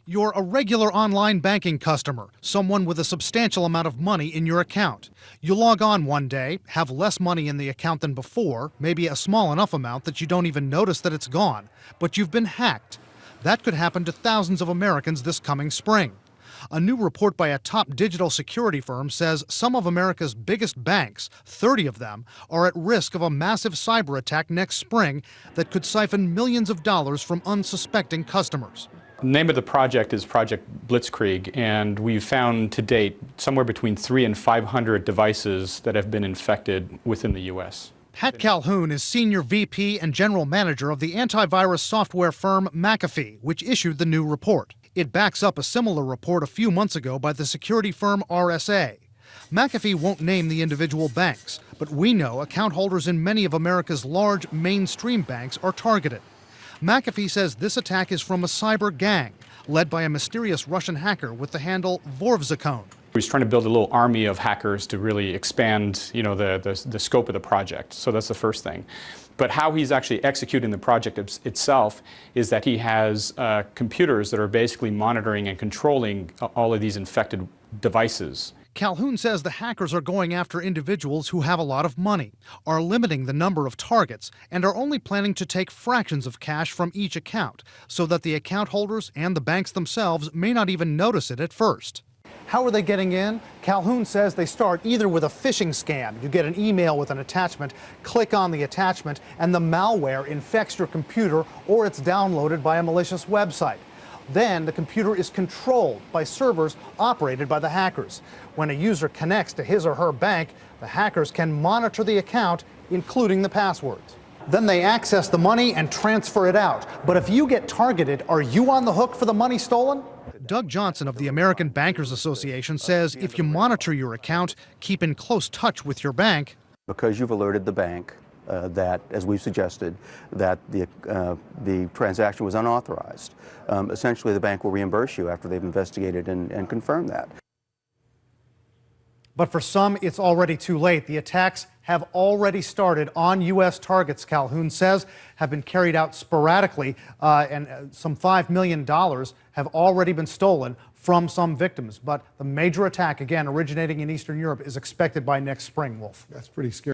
You're a regular online banking customer, someone with a substantial amount of money in your account. You log on one day, have less money in the account than before, maybe a small enough amount that you don't even notice that it's gone, but you've been hacked. That could happen to thousands of Americans this coming spring. A new report by a top digital security firm says some of America's biggest banks, 30 of them, are at risk of a massive cyber attack next spring that could siphon millions of dollars from unsuspecting customers. The name of the project is Project Blitzkrieg, and we've found to date somewhere between 300 and 500 devices that have been infected within the U.S. Pat Calhoun is Senior VP and General Manager of the antivirus software firm McAfee, which issued the new report. It backs up a similar report a few months ago by the security firm RSA. McAfee won't name the individual banks, but we know account holders in many of America's large mainstream banks are targeted. McAfee says this attack is from a cyber gang led by a mysterious Russian hacker with the handle Vorvzakon. He's trying to build a little army of hackers to really expand, the scope of the project. So that's the first thing. But how he's actually executing the project itself is that he has computers that are basically monitoring and controlling all of these infected devices. Calhoun says the hackers are going after individuals who have a lot of money, are limiting the number of targets, and are only planning to take fractions of cash from each account so that the account holders and the banks themselves may not even notice it at first. How are they getting in? Calhoun says they start either with a phishing scam. You get an email with an attachment, click on the attachment, and the malware infects your computer, or it's downloaded by a malicious website. Then the computer is controlled by servers operated by the hackers. When a user connects to his or her bank, the hackers can monitor the account, including the passwords. Then they access the money and transfer it out. But if you get targeted, are you on the hook for the money stolen? Doug Johnson of the American Bankers Association says if you monitor your account, keep in close touch with your bank. Because you've alerted the bank that, as we've suggested, that the transaction was unauthorized. Essentially, the bank will reimburse you after they've investigated and confirmed that. But for some, it's already too late. The attacks have already started on U.S. targets, Calhoun says, have been carried out sporadically, and some $5 million have already been stolen from some victims. But the major attack, again, originating in Eastern Europe, is expected by next spring, Wolf. That's pretty scary.